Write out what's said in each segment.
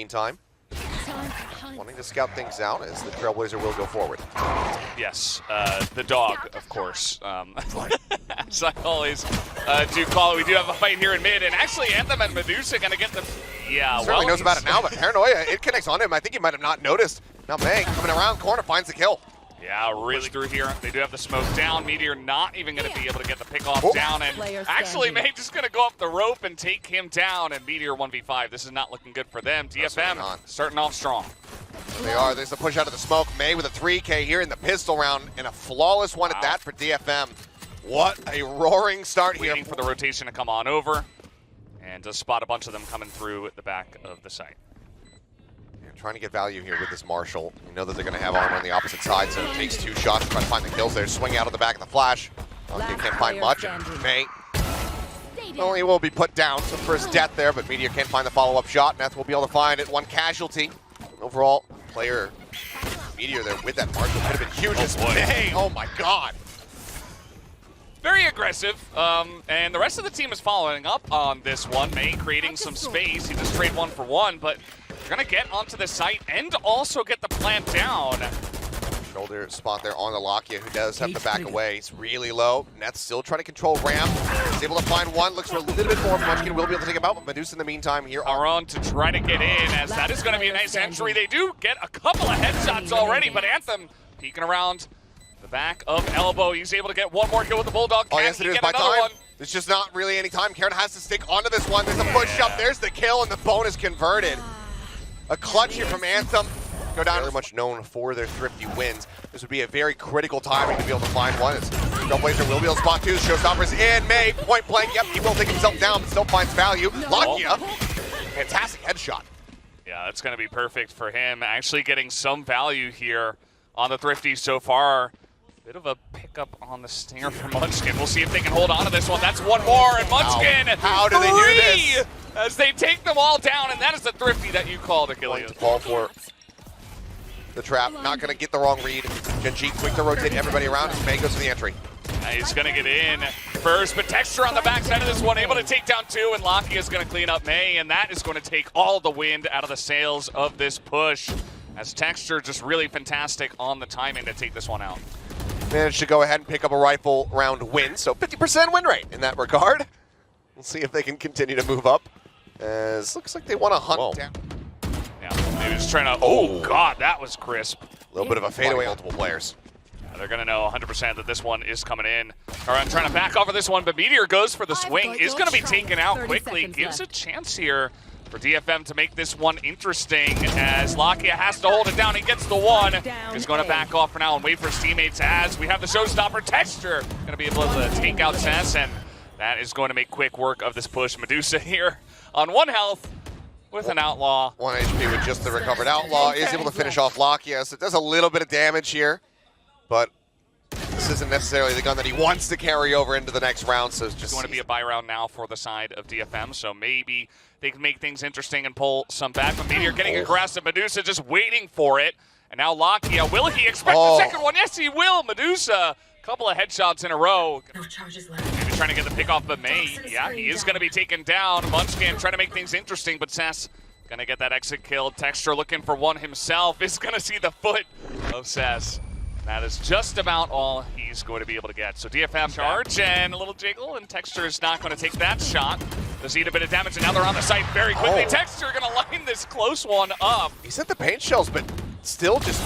meantime. Wanting to scout things out as the Trailblazer will go forward. Yes, the dog, of course. As I always do call it, we do have a fight here in mid, and actually Anthem and Medusa gonna get the... Yeah, he certainly knows about it now, but Paranoia, it connects on him. I think he might have not noticed. Now May coming around corner finds the kill. Yeah, really through here. They do have the smoke down. Meteor not even going to be able to get the pick off down. And actually, May just going to go up the rope and take him down. And Meteor 1v5. This is not looking good for them. DFM starting off strong. They are. There's the push out of the smoke. May with a 3K here in the pistol round. And a flawless one at that for DFM. What a roaring start here. Waiting for the rotation to come on over. And just spot a bunch of them coming through at the back of the site. Trying to get value here with this Marshall. You know that they're going to have armor on the opposite side, so it takes 2 shots to try to find the kills there. Swing out of the back of the flash. Can't find much. And May, well, he will be put down. So first death there, but Meteor can't find the follow-up shot. Neth will be able to find it. 1 casualty. Overall, player Meteor there with that Marshall could have been huge. May, oh my god. Very aggressive, and the rest of the team is following up on this one. May creating some space. He just trade 1 for 1, but they're going to get onto the site and also get the plant down. Shoulder spot there on the Lakia, who does have to back away. He's really low. Neth's still trying to control ramp. He's able to find 1. Looks for a little bit more. Munchkin will be able to take him out, but Medusa in the meantime here are on to try to get in, as that is going to be a nice entry. They do get a couple of headshots already, but Anthem peeking around the back of elbow. He's able to get 1 more kill with the Bulldog. Oh, yes, it is by time. There's just not really any time. Karen has to stick onto this one. There's a push up. There's the kill, and the bonus converted. A clutch here from Anthem. Go down. Very much known for their thrifty wins. This would be a very critical timing to be able to find one. Trailblazer will be able to spot 2. Showstoppers in. May, point blank. Yep, he will take himself down, but still finds value. Lakia, fantastic headshot. Yeah, that's going to be perfect for him. Actually getting some value here on the thrifty so far. Bit of a pickup on the stinger for Munchkin. We'll see if they can hold on to this one. That's 1 more, and Munchkin, how do they do this? As they take them all down, and that is the thrifty that you called, Achilles. Fall for the trap. Not going to get the wrong read. Gen.G quick to rotate everybody around as May goes to the entry. He's going to get in first, but Texture on the backside of this one, able to take down 2, and Lakia is going to clean up May, and that is going to take all the wind out of the sails of this push. As Texture just really fantastic on the timing to take this one out. Managed to go ahead and pick up a rifle round win, so 50% win rate in that regard. We'll see if they can continue to move up, as looks like they want to hunt down. Yeah, they're just trying to, oh god, that was crisp. A little bit of a fadeaway, multiple players. Yeah, they're going to know 100% that this one is coming in. All right, I'm trying to back off of this one, but Meteor goes for the swing, is going to be taken out quickly, gives a chance here for DFM to make this one interesting, as Lakia has to hold it down. He gets the 1. He's going to back off for now and wait for his teammates, as we have the showstopper Texture going to be able to take out Cess, and that is going to make quick work of this push. Medusa here on 1 health with an Outlaw. 1 HP with just the recovered Outlaw. Is able to finish off Lakia, so it does a little bit of damage here, but this isn't necessarily the gun that he wants to carry over into the next round, so it's just going to be a buy round now for the side of DFM, so maybe they can make things interesting and pull some back. But Meteor getting aggressive. Medusa just waiting for it. And now Lakia, will he expect the second one? Yes, he will. Medusa, a couple of headshots in a row. No charges left. Maybe trying to get the pick off, but May, yeah, he is going to be taken down. Munchkin trying to make things interesting, but Cess going to get that exit kill. Texture looking for one himself is going to see the foot of Cess. That is just about all he's going to be able to get. So DFM charge and a little jiggle, and Texture is not going to take that shot. Does eat a bit of damage, and now they're on the site very quickly. Texture going to line this close one up. He sent the paint shells, but still just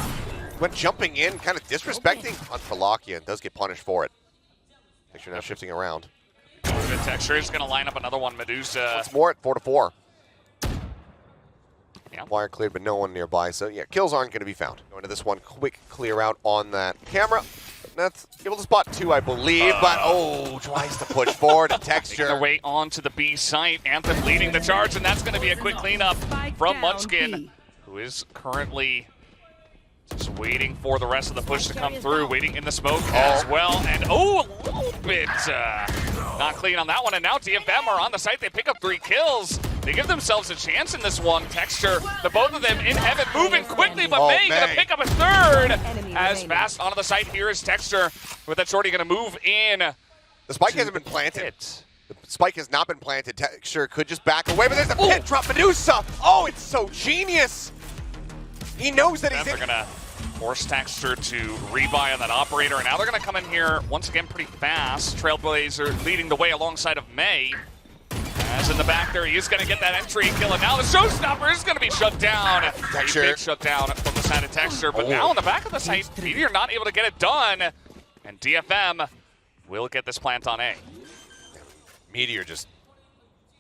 went jumping in, kind of disrespecting on Lakia, and does get punished for it. Texture now shifting around. Texture is going to line up another one. Medusa. Once more at 4-4. Yeah. Wire cleared, but no one nearby, so yeah, kills aren't going to be found. Going to this one, quick clear out on that camera. That's able to spot 2, I believe, but tries to push forward. Texture. Their way on to the B site. Anthem leading the charge, and that's going to be a quick cleanup from Munchkin, who is currently just waiting for the rest of the push to come through, waiting in the smoke as well. And a little bit not clean on that one. And now DFM are on the site. They pick up 3 kills. They give themselves a chance in this one. Texture, the both of them in heaven, moving quickly, but May gonna pick up a 3rd. As fast onto the site here is Texture with that shorty gonna move in. The spike hasn't been planted. The spike has not been planted. Texture could just back away, but there's a pin drop. Medusa! Oh, it's so genius! He knows that he's in. They're gonna force Texture to rebuy on that operator, and now they're gonna come in here once again pretty fast. Trailblazer leading the way alongside of May. As in the back there, he is gonna get that entry kill, and now the showstopper is gonna be shut down. Texture. A big shutdown from the side of Texture, but now on the back of the site, Meteor not able to get it done, and DFM will get this plant on A. Meteor just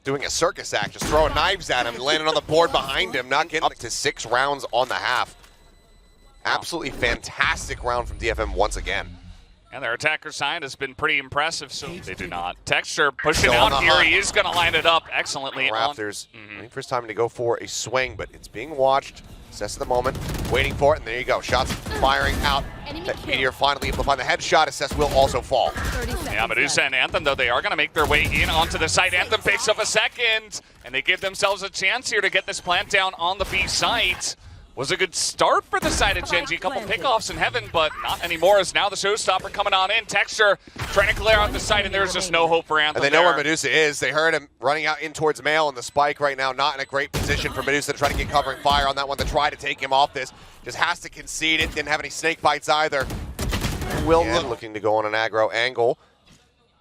doing a circus act, just throwing knives at him, landing on the board behind him, not getting up to 6 rounds on the half. Absolutely fantastic round from DFM once again. And their attacker side has been pretty impressive, so they do not. Texture pushing out here, he is going to line it up excellently. Raptors waiting for his time to go for a swing, but it's being watched. Assess the moment, waiting for it, and there you go. Shots firing out. Meteor finally able to find the headshot. Assess will also fall. Yeah, Medusa and Anthem, though, they are going to make their way in onto the site. Anthem picks up a second, and they give themselves a chance here to get this plant down on the B site. Was a good start for the side of Gen.G. A couple pickoffs in heaven, but not anymore, as now the showstopper coming on in. Texture trying to clear out the site, and there's just no hope for Anthem. And they know where Medusa is. They heard him running out in towards Mail, and the spike right now not in a great position for Medusa to try to get covering fire on that one to try to take him off this. Just has to concede it. Didn't have any snake bites either. Will looking to go on an aggro angle.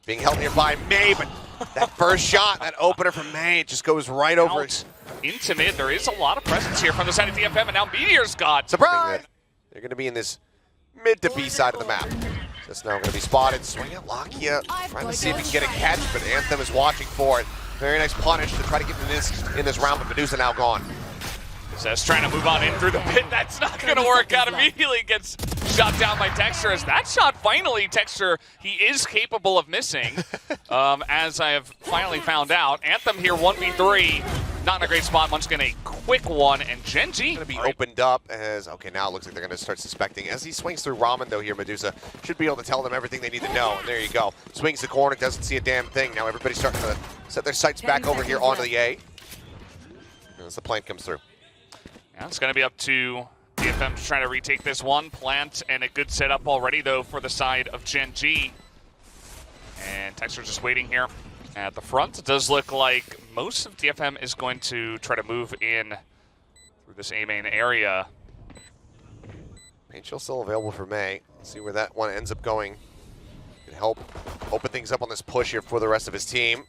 Being held here by May, but that first shot, that opener from May, it just goes right over it. Into mid, there is a lot of presence here from the side of DFM, and now Meteor's got. Surprise! They're going to be in this mid to B side of the map. Just now going to be spotted. Swing at Lakia, trying to see if he can get a catch, but Anthem is watching for it. Very nice punish to try to get in this round, but Medusa now gone. Zest trying to move on in through the pit. That's not going to work out. Immediately gets shot down by Texture. As that shot finally, Texture, he is capable of missing, as I have finally found out. Anthem here, 1v3. Not in a great spot. Munchkin a quick one, and Gen.G going to be opened up as, okay, now it looks like they're going to start suspecting. As he swings through Ramen, though, here, Medusa should be able to tell them everything they need to know. And there you go. Swings the corner, doesn't see a damn thing. Now everybody's starting to set their sights back over here onto the A. As the plant comes through. Yeah, it's going to be up to DFM to try to retake this one. Plant, and a good setup already, though, for the side of Gen.G. And Texture just waiting here at the front. It does look like most of DFM is going to try to move in through this A main area. Paint Chill still available for May. Let's see where that one ends up going. Can help open things up on this push here for the rest of his team.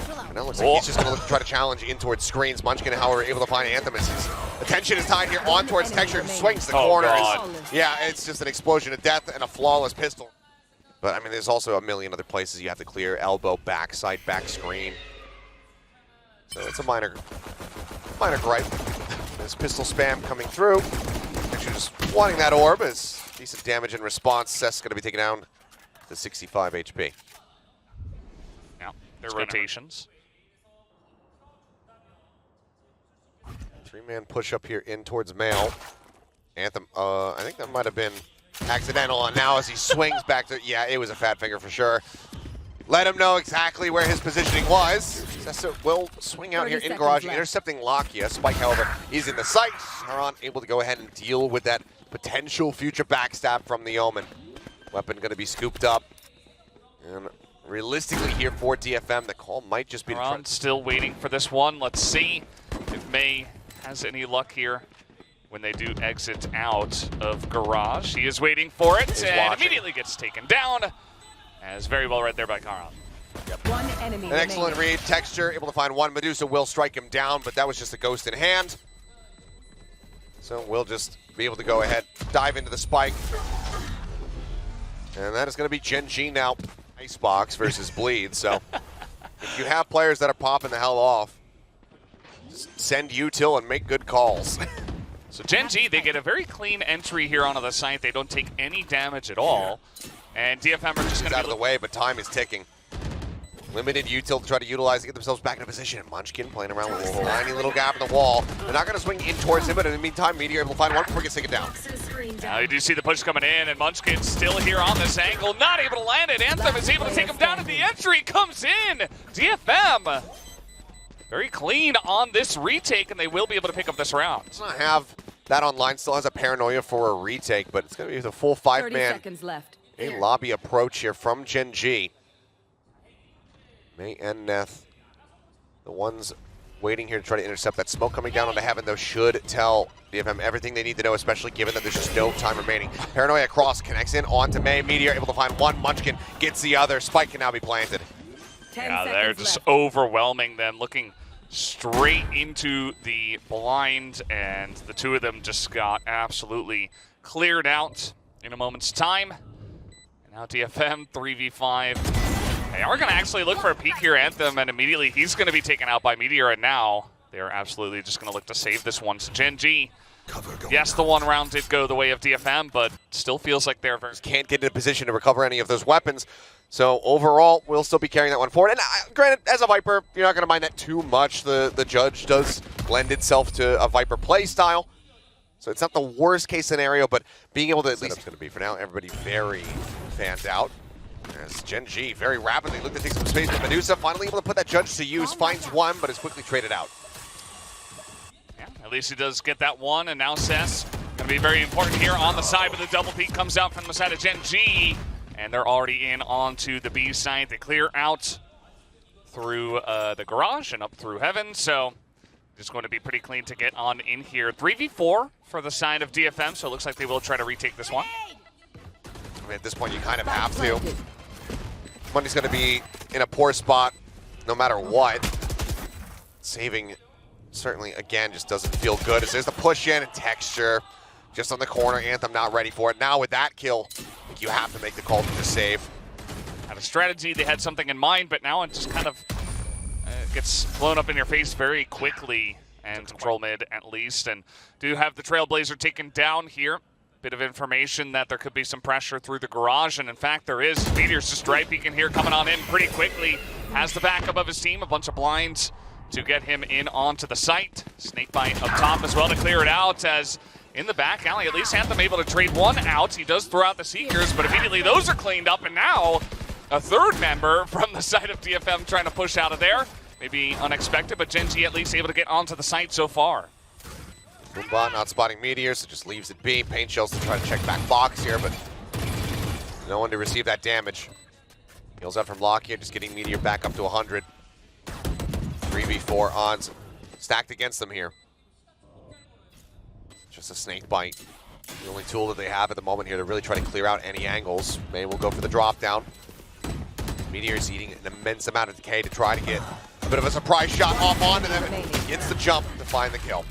And now it looks like he's just going to try to challenge in towards screens. Munchkin, however, able to find Anthem as his attention is tied here on towards Texture. Swings the corner. Yeah, it's just an explosion of death and a flawless pistol. But, I mean, there's also a million other places you have to clear. Elbow, backside, back screen. So it's a minor gripe. This pistol spam coming through. Actually just wanting that orb is decent damage in response. Seth's going to be taken down to 65 HP. Now, their rotations. 3-man push up here in towards Mail. Anthem, I think that might have been accidental, and now as he swings back to, yeah, it was a fat finger for sure. Let him know exactly where his positioning was. Sessa will swing out here in garage, intercepting Lakia. Spike, however, is in the sight. Haran able to go ahead and deal with that potential future backstab from the Omen. Weapon going to be scooped up. And realistically here for DFM, the call might just be... Haran still waiting for this one. Let's see if May has any luck here when they do exit out of garage. He is waiting for it and immediately gets taken down. As very well read there by Karan. Yep. An excellent read. Texture able to find one. Medusa will strike him down, but that was just a ghost in hand. So we'll just be able to go ahead, dive into the spike. And that is going to be Gen.G now. Icebox versus Bleed. So if you have players that are popping the hell off, just send util and make good calls. So Gen.G, they get a very clean entry here onto the site. They don't take any damage at all. And DFM are just going to be out of the way, but time is ticking. Limited util to try to utilize to get themselves back in a position. Munchkin playing around with a tiny little gap in the wall. They're not going to swing in towards him, but in the meantime, Meteor able to find one before he gets taken down. Now you do see the push coming in, and Munchkin still here on this angle, not able to land it. Anthem is able to take him down, and the entry comes in. DFM very clean on this retake, and they will be able to pick up this round. Does not have that online, still has a paranoia for a retake, but it's going to be the full 5-man. A lobby approach here from Gen.G. May and Neth, the ones waiting here to try to intercept that smoke coming down onto Heaven, though, should tell DFM everything they need to know, especially given that there's just no time remaining. Paranoia across, connects in onto May. Meteor able to find one. Munchkin gets the other. Spike can now be planted. Yeah, they're just overwhelming them, looking straight into the blind, and the two of them just got absolutely cleared out in a moment's time. And now DFM 3v5. They are going to actually look for a peek here, Anthem, and immediately he's going to be taken out by Meteor, and now they're absolutely just going to look to save this one. So Gen.G, yes, the one round did go the way of DFM, but still feels like they're very... Can't get in a position to recover any of those weapons. So overall, we'll still be carrying that one forward. And granted, as a Viper, you're not going to mind that too much. The Judge does lend itself to a Viper play style. So it's not the worst case scenario, but being able to at least... It's going to be for now. Everybody very fanned out. As Gen.G very rapidly looked to take some space, but Medusa finally able to put that Judge to use, finds one, but is quickly traded out. Yeah, at least he does get that one, and now Cess going to be very important here on the side, but the double peek comes out from the side of Gen.G, and they're already in onto the B side. They clear out through the garage and up through Heaven, so just going to be pretty clean to get on in here. 3v4 for the side of DFM, so it looks like they will try to retake this one. I mean, at this point, you kind of have to. Money's going to be in a poor spot no matter what. Saving certainly, again, just doesn't feel good. As there's the push in and texture just on the corner. Anthem not ready for it. Now with that kill, I think you have to make the call to just save. Had a strategy, they had something in mind, but now it just kind of gets blown up in your face very quickly. And control mid at least. And do have the Trailblazer taken down here. Bit of information that there could be some pressure through the garage, and in fact there is. Meteor's just right peeking here, coming on in pretty quickly. Has the backup of his team, a bunch of blinds to get him in onto the site. Snakebite up top as well to clear it out, as in the back alley, at least Anthem able to trade one out. He does throw out the Seekers, but immediately those are cleaned up, and now a third member from the side of DFM trying to push out of there. Maybe unexpected, but Gen.G at least able to get onto the site so far. Boombot not spotting Meteor, so just leaves it be. Paint Shells to try to check back box here, but no one to receive that damage. Heals out from Lock here, just getting Meteor back up to 100. 3v4 odds stacked against them here. Just a snake bite. The only tool that they have at the moment here to really try to clear out any angles. May will go for the drop down. Meteor is eating an immense amount of decay to try to get a bit of a surprise shot off onto them, and gets the jump to find the kill.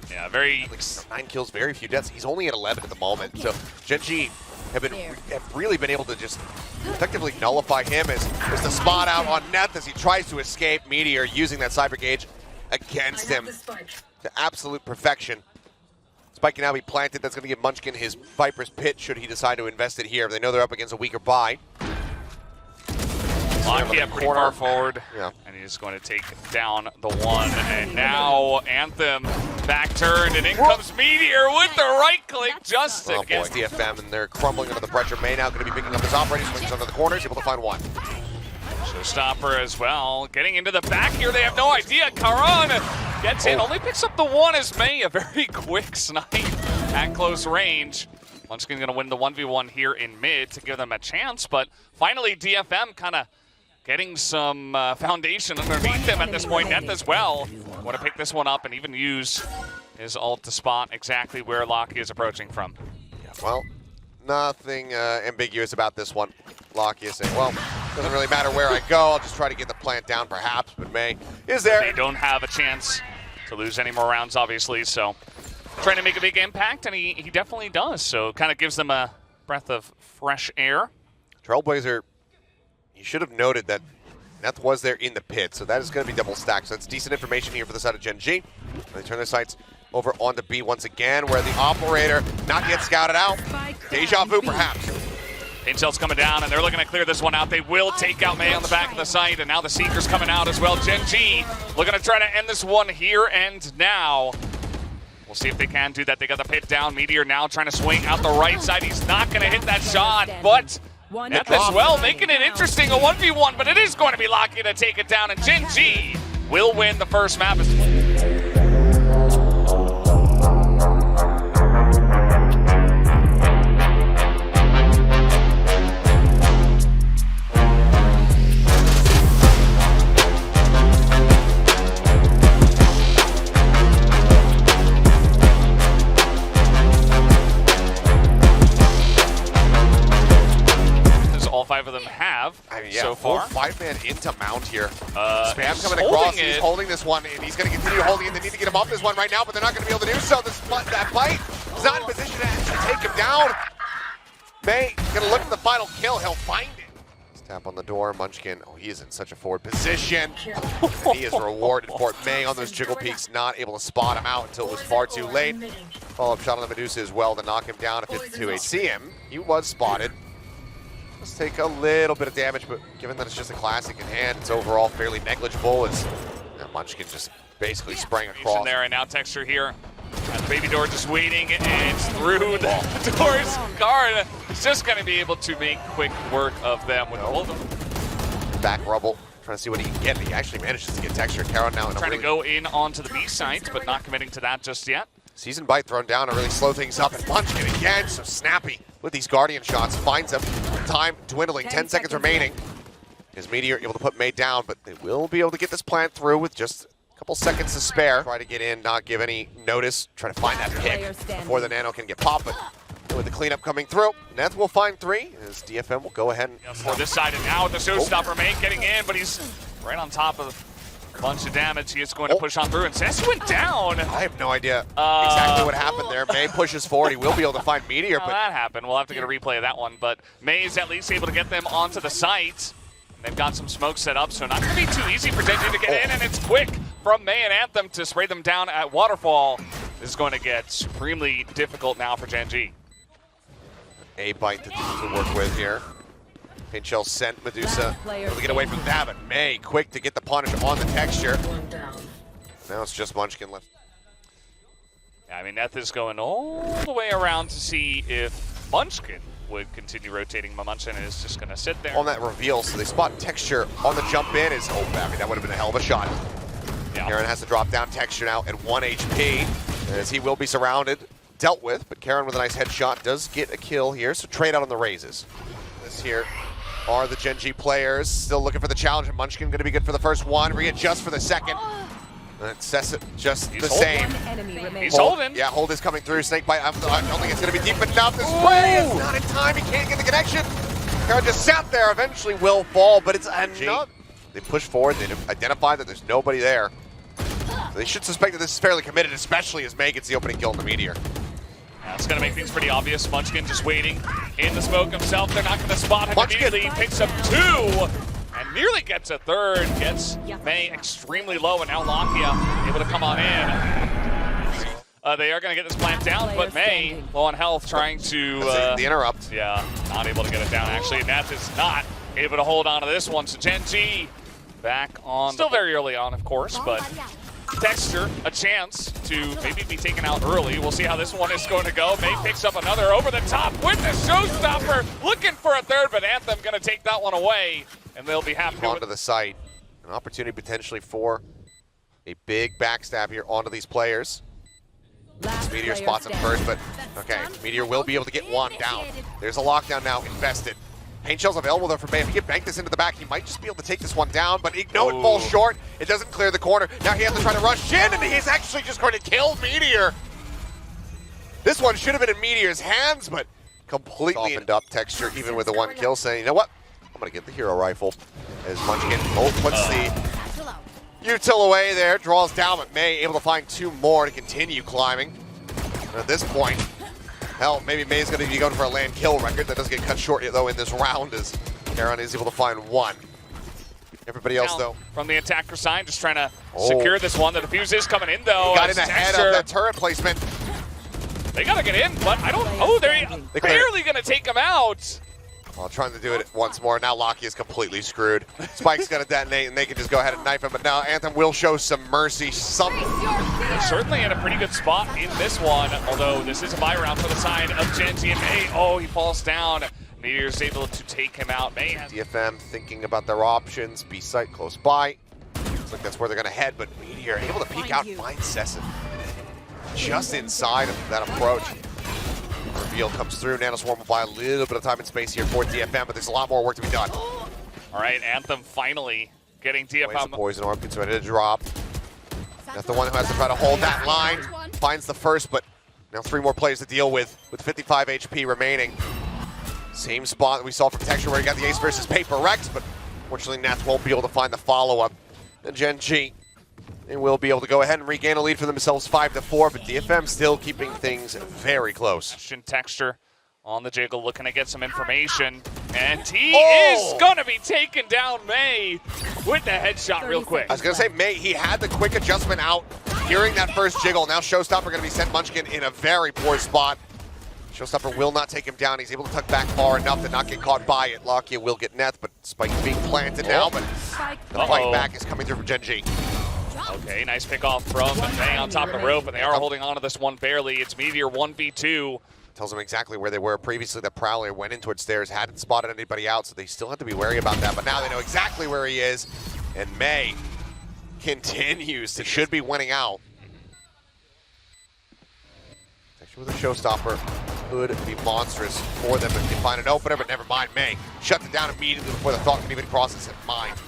Yeah, very... Like 9 kills, very few deaths. He's only at 11 at the moment. So Gen.G have really been able to just effectively nullify him as the spot out on Neth as he tries to escape. Meteor using that Cyber Gauge against him to absolute perfection. Spike can now be planted. That's going to give Munchkin his Viper's Pit should he decide to invest it here. They know they're up against a weaker buy. Locky up pretty far forward, and he's going to take down the one. And now Anthem back turned, and in comes Meteor with the right click just against DFM, and they're crumbling under the pressure. May now going to be picking up his operating swings under the corners, able to find one. Showstopper as well, getting into the back here. They have no idea. Karan gets in, only picks up the one as May, a very quick snipe at close range. Munchkin's going to win the 1v1 here in mid to give them a chance, but finally DFM kind of getting some foundation underneath them at this point. Neth as well. Want to pick this one up and even use his ult to spot exactly where Locky is approaching from. Yeah, well, nothing ambiguous about this one. Locky is saying, well, doesn't really matter where I go. I'll just try to get the plant down perhaps, but May is there. They don't have a chance to lose any more rounds, obviously, so trying to make a big impact, and he definitely does. So kind of gives them a breath of fresh air. Trailblazer, you should have noted that Neth was there in the pit, so that is going to be double stacked. So that's decent information here for the side of Gen.G. They turn their sights over onto B once again, where the operator not yet scouted out. Deja vu, perhaps. Paint Shell's coming down, and they're looking to clear this one out. They will take out May on the back of the site, and now the Seeker's coming out as well. Gen.G looking to try to end this one here and now. We'll see if they can do that. They got the pit down. Meteor now trying to swing out the right side. He's not going to hit that shot, but Neth as well, making it interesting, a 1v1, but it is going to be Locky to take it down, and Gen.G will win the first map. so far. Full 5-man into Mount here. Spam coming across. He's holding this one, and he's going to continue holding it. They need to get him off this one right now, but they're not going to be able to do so. That bite is not in position to actually take him down. May going to look for the final kill. He'll find it. Tap on the door. Munchkin, oh, he is in such a forward position. And he is rewarded for it. May on those jiggle peaks, not able to spot him out until it was far too late. Follow-up shot on the Medusa as well to knock him down at 52 HP. See him. He was spotted. Let's take a little bit of damage, but given that it's just a classic in hand, it's overall fairly negligible. It's Munchkin just basically spraying across. In there, and now Texture here. And the baby door just waiting, and it's through the doors. Guard is just going to be able to make quick work of them with all of them. Back rubble, trying to see what he can get. He actually manages to get Texture. Karon now trying to go in onto the B site, but not committing to that just yet. Season Bite thrown down to really slow things up, and Munchkin again, so snappy with these Guardian shots. Finds him. Time dwindling, 10 seconds remaining. His Meteor able to put May down, but they will be able to get this plant through with just couple seconds to spare. Try to get in, not give any notice. Try to find that pick before the Nano can get popped. But with the cleanup coming through, Neth will find 3 as DFM will go ahead and for this side. And now with the showstopper, May getting in, but he's right on top of a bunch of damage. He is going to push on through, and Cess went down. I have no idea exactly what happened there. May pushes forward. He will be able to find Meteor. But that happened. We'll have to get a replay of that one. But May is at least able to get them onto the site. They've got some smoke set up, so not going to be too easy for Gen.G to get in, and it's quick from May and Anthem to spray them down at Waterfall. This is going to get supremely difficult now for Gen.G. A bite to work with here. Paint Shell sent Medusa. Able to get away from that, but May quick to get the punish on the Texture. Now it's just Munchkin left. Yeah, I mean, Neth is going all the way around to see if Munchkin would continue rotating. Munchkin is just going to sit there. On that reveal, so they spot Texture on the jump in. I mean, that would have been a hell of a shot. Yeah. Karon has to drop down Texture now at 1 HP, as he will be surrounded, dealt with, but Karon with a nice headshot does get a kill here, so trade out on the raises. This here are the Gen.G players, still looking for the challenge, and Munchkin going to be good for the first one, readjust for the second. Cess just the same. He's holding. Yeah, hold is coming through. Snakebite, I don't think it's going to be deep enough. The spray is not in time. He can't get the connection. Karon just sat there. Eventually will fall, but it's enough. They push forward. They identify that there's nobody there. So they should suspect that this is fairly committed, especially as May gets the opening kill on the Meteor. Yeah, it's going to make things pretty obvious. Munchkin just waiting in the smoke himself. They're not going to spot him immediately. He picks up 2. And nearly gets a 3rd, gets May extremely low, and now Lakia able to come on in. They are going to get this plant down, but May, low on health, trying to... the interrupt. Yeah, not able to get it down, actually. Neth is not able to hold on to this one, so Gen.G back on... Still very early on, of course, but Texture, a chance to maybe be taken out early. We'll see how this one is going to go. May picks up another over the top with the showstopper, looking for a 3rd, but Anthem going to take that one away. And they'll be happy onto the site. An opportunity potentially for a big backstab here onto these players. Meteor spots him first, but okay, Meteor will be able to get one down. There's a lockdown now invested. Paint Shell's available though for May. If he can bank this into the back, he might just be able to take this one down, but no, it falls short. It doesn't clear the corner. Now he has to try to rush in, and he's actually just going to kill Meteor. This one should have been in Meteor's hands, but completely opened up Texture, even with the 1 kill, saying, you know what? I'm going to get the hero rifle as Munchkin puts the util away there, draws down, but May able to find 2 more to continue climbing. And at this point, hell, maybe May's going to be going for a land kill record. That does get cut short though in this round as Karon is able to find 1. Everybody else though. From the attacker side, just trying to secure this one. The defuse is coming in though. He got in ahead of that turret placement. They got to get in, but I don't... Oh, they're barely going to take him out. While trying to do it once more. Now Locky is completely screwed. Spike's going to detonate, and they can just go ahead and knife him. But now Anthem will show some mercy. Certainly in a pretty good spot in this one, although this is a buy round for the side of Gen.G and May. Oh, he falls down. Meteor's able to take him out. May has... DFM thinking about their options. B site close by. Looks like that's where they're going to head, but Meteor able to peek out and find Cessin just inside of that approach. Reveal comes through. Nanoswarm will buy a little bit of time and space here for DFM, but there's a lot more work to be done. All right, Anthem finally getting DFM. The poison orb gets ready to drop. That's the one who has to try to hold that line. Finds the first, but now 3 more players to deal with 55 HP remaining. Same spot that we saw from Texture where he got the ace versus Paper Rex, but Fortunately, Nats won't be able to find the follow-up. And Gen.G, they will be able to go ahead and regain a lead for themselves 5-4, but DFM still keeping things very close. Texture on the jiggle, looking to get some information. And he is going to be taken down, May, with the headshot real quick. I was going to say, May, he had the quick adjustment out, hearing that first jiggle. Now Showstopper going to be sent Munchkin in a very poor spot. Showstopper will not take him down. He's able to tuck back far enough to not get caught by it. Lakia will get Neth, but Spike being planted now, but the fight back is coming through from Gen.G. Okay, nice pick off from May on top of the rope, and they are holding on to this one barely. It's Meteor 1v2. Tells them exactly where they were previously. That Prowler went in towards stairs, hadn't spotted anybody out, so they still have to be wary about that. But now they know exactly where he is, and May continues to should be winning out. Actually, with a Showstopper could be monstrous for them if they find an opener, but never mind. May shuts it down immediately before the thought can even cross his mind.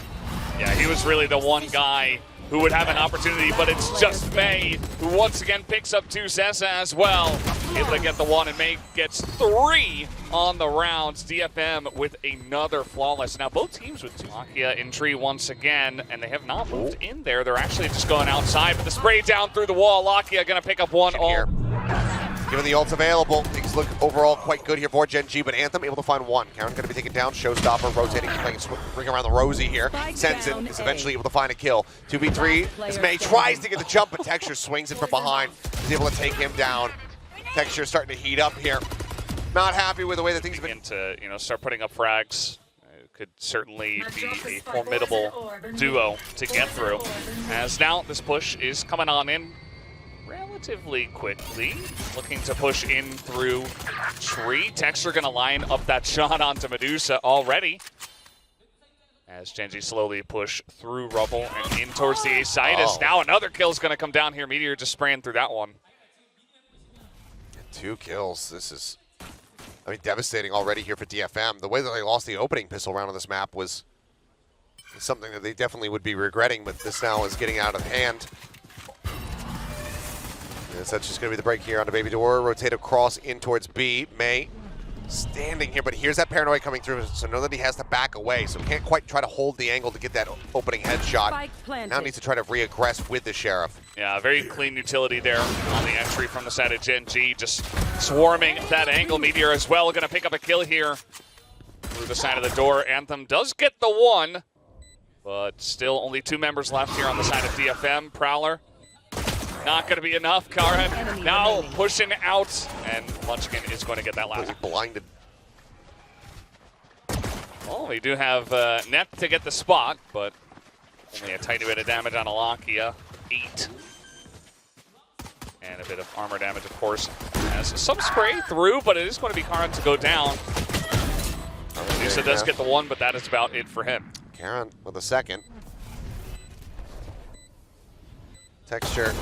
Yeah, he was really the one guy who would have an opportunity, but it's just May who once again picks up 2 Sessa as well. Able to get the 1, and May gets 3 on the rounds. DFM with another flawless. Now both teams with Lakia in tree once again, and they have not moved in there. They're actually just going outside, but the spray down through the wall. Lakia gonna pick up 1 all. Given the ults available, things look overall quite good here for Gen.G, but Anthem able to find 1. Karen going to be taken down. Showstopper rotating, playing ring around the Rosie here. Sensen is eventually able to find a kill. 2v3 as May tries to get the jump, but Texture swings it from behind. He's able to take him down. Texture starting to heat up here. Not happy with the way that things have been. To start putting up frags. It could certainly be a formidable duo to get through. As now this push is coming on in relatively quickly, looking to push in through tree. Texture gonna line up that shot onto Medusa already. As Gen.G slowly push through rubble and in towards the A side. As now another kill's gonna come down here. Meteor just spraying through that one. 2 kills. This is, I mean, devastating already here for DFM. The way that they lost the opening pistol round on this map was something that they definitely would be regretting, but this now is getting out of hand. Yes, that's just going to be the break here onto Baby Door. Rotate across in towards B. May standing here, but here's that paranoia coming through, so know that he has to back away, so he can't quite try to hold the angle to get that opening headshot. Now needs to try to re-aggress with the Sheriff. Yeah, very clean utility there on the entry from the side of Gen.G, just swarming that angle. Meteor as well, going to pick up a kill here through the side of the door. Anthem does get the 1, but still only 2 members left here on the side of DFM. Prowler. Not going to be enough. Karen now pushing out, and Munchkin is going to get that last. He's blinded. Well, we do have Net to get the spot, but only a tiny bit of damage on Alakia. 8. And a bit of armor damage, of course. Has some spray through, but it is going to be Karen to go down. Medusa does get the 1, but that is about it for him. Karen with a 2nd. Texture.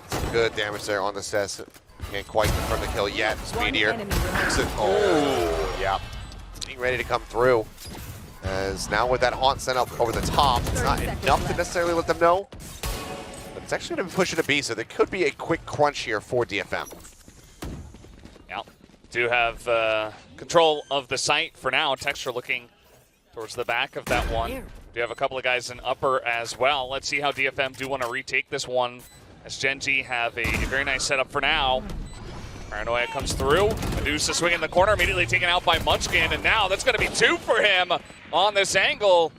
Some good damage there on the Cess. Can't quite confirm the kill yet. Meteor. Oh, yeah. Being ready to come through. As now with that haunt sent up over the top, it's not enough to necessarily let them know. But it's actually going to be pushing a B, so there could be a quick crunch here for DFM. Yeah. Do have control of the site for now. Texture looking towards the back of that one. Do have a couple of guys in upper as well. Let's see how DFM do want to retake this one, as Gen.G have a very nice setup for now. Paranoia comes through. Medusa swinging the corner, immediately taken out by Munchkin, and now that's going to be 2 for him on this angle.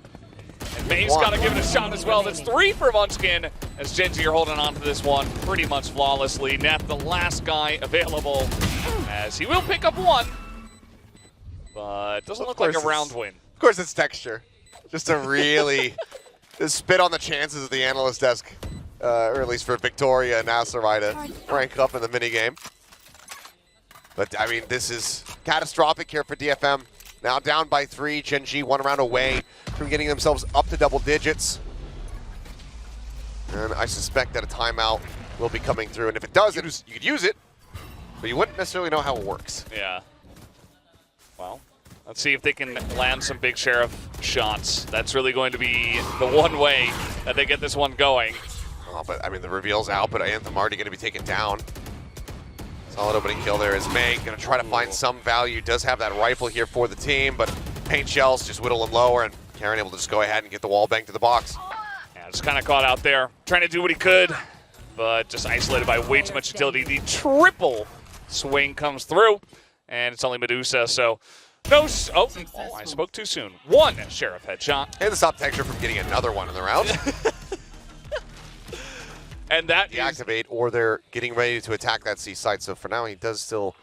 And May's got to give it a shot as well. That's 3 for Munchkin, as Gen.G are holding on to this one pretty much flawlessly. Neth, the last guy available, as he will pick up 1, but doesn't look like a round win. Of course it's Texture. Just to really just spit on the chances of the analyst desk, or at least for Victoria and Nasserai to rank up in the minigame. But, I mean, this is catastrophic here for DFM. Now down by 3, Gen.G 1 round away from getting themselves up to double digits. And I suspect that a timeout will be coming through. And if it does, you could use it, but you wouldn't necessarily know how it works. Yeah. Well, let's see if they can land some big Sheriff shots. That's really going to be the one way that they get this one going. Oh, but I mean, the reveal's out, but Anthem already going to be taken down. Solid opening kill there is May. Going to try to find some value. Does have that rifle here for the team, but paint shells just whittle him lower, and Karen able to just go ahead and get the wall bang to the box. Yeah, just kind of caught out there, trying to do what he could, but just isolated by way too much utility. The triple swing comes through, and it's only Medusa, so no. I spoke too soon. One Sheriff headshot. And to stop Texture from getting another one in the round. And that deactivate, or they're getting ready to attack that C site. So for now, he does still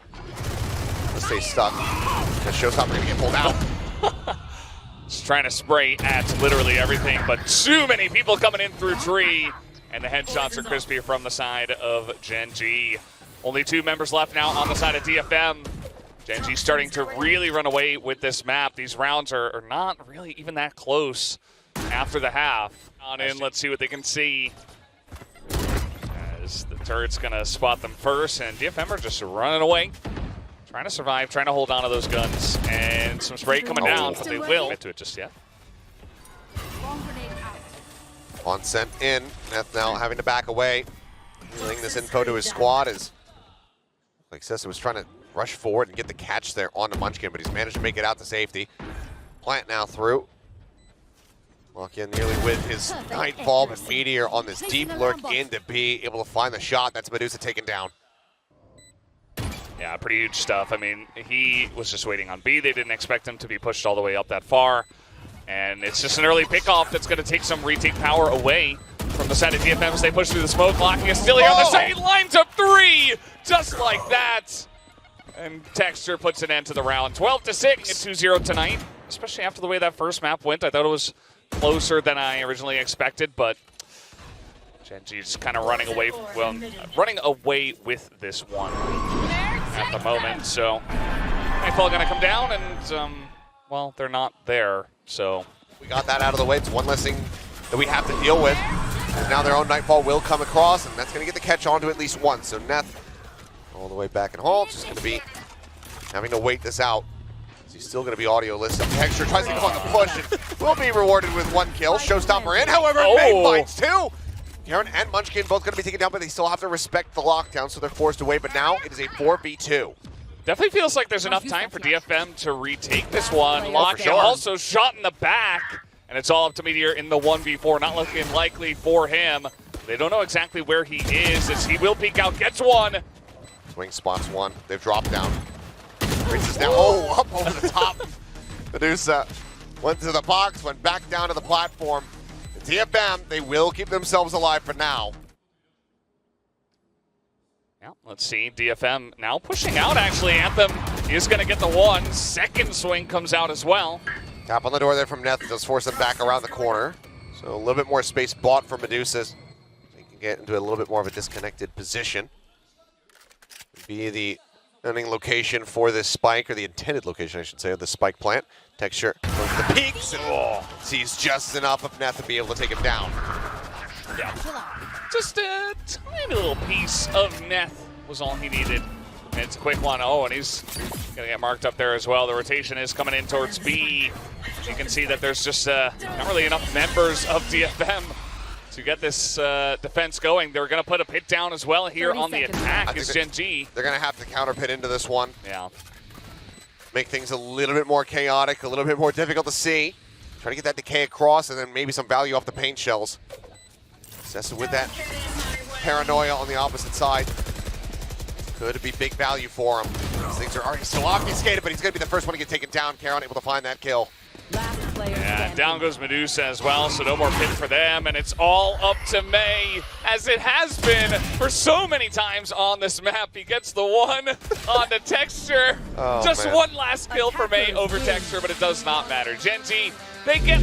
stay stuck. Because Showstopper going to get pulled out. Just trying to spray at literally everything, but too many people coming in through tree. And the headshots are crispy from the side of Gen.G. Only 2 members left now on the side of DFM. Gen.G starting to really run away with this map. These rounds are not really even that close after the half. On in, let's see what they can see. As the turret's gonna spot them first, and DFM are just running away. Trying to survive, trying to hold on to those guns. And some spray coming down, but they will get to it just yet. On sent in, Neth now having to back away. Relaying this info to his squad is, like Sessa was trying to rush forward and get the catch there on the Munchkin, but he's managed to make it out to safety. Plant now through. Lock in nearly with his Nightfall, but Meteor on this deep lurk into B, able to find the shot. That's Medusa taken down. Yeah, pretty huge stuff. I mean, he was just waiting on B. They didn't expect him to be pushed all the way up that far. And it's just an early pickoff that's going to take some retake power away from the side of DFM as they push through the smoke, locking a Stilly on the side, lines up 3, just like that. And Texture puts an end to the round. 12-6, 2-0 tonight, especially after the way that first map went. I thought it was closer than I originally expected, but Gen.G's kind of running away with this one at the moment. So Nightfall going to come down, and well, they're not there. So we got that out of the way. It's one less thing that we have to deal with. And now their own Nightfall will come across, and that's going to get the catch onto at least one. So Neth all the way back in Hall, just going to be having to wait this out. He's still going to be audio listed. Texture tries to come on the push and will be rewarded with 1 kill. Showstopper in, however, May finds 2. Karen and Munchkin both going to be taken down, but they still have to respect the lockdown, so they're forced away. But now it is a 4v2. Definitely feels like there's enough time for DFM to retake this one. Lockdown sure. also shot in the back, and it's all up to Meteor in the 1v4. Not looking likely for him. They don't know exactly where he is, as he will peek out, gets 1. Swing spots 1. They've dropped down. Reaches down. Oh, up over the top. Medusa went to the box, went back down to the platform. The DFM, they will keep themselves alive for now. Yeah, let's see. DFM now pushing out, actually. Anthem is going to get the 1. Second swing comes out as well. Tap on the door there from Neth does force them back around the corner. So a little bit more space bought for Medusa. They can get into a little bit more of a disconnected position. Be the ending location for this spike, or the intended location, I should say, of the spike plant. Texture goes to the peaks and sees just enough of Neth to be able to take him down. Yeah. Just a tiny little piece of Neth was all he needed. And it's a quick one. Oh, and he's going to get marked up there as well. The rotation is coming in towards B. You can see that there's just not really enough members of DFM to get this defense going. They're going to put a pit down as well here on the attack as Gen.G. They're going to have to counter pit into this one. Yeah. Make things a little bit more chaotic, a little bit more difficult to see. Try to get that decay across, and then maybe some value off the paint shells. Sessa with that paranoia on the opposite side. Could be big value for him. These things are already still obfuscated, but he's going to be the first one to get taken down. Caron able to find that kill. Yeah, down goes Medusa as well, so no more pit for them, and it's all up to May, as it has been for so many times on this map. He gets the 1 on the Texture. Oh, just man. 1 last kill for May over Texture, but it does not matter. Gen.G, they get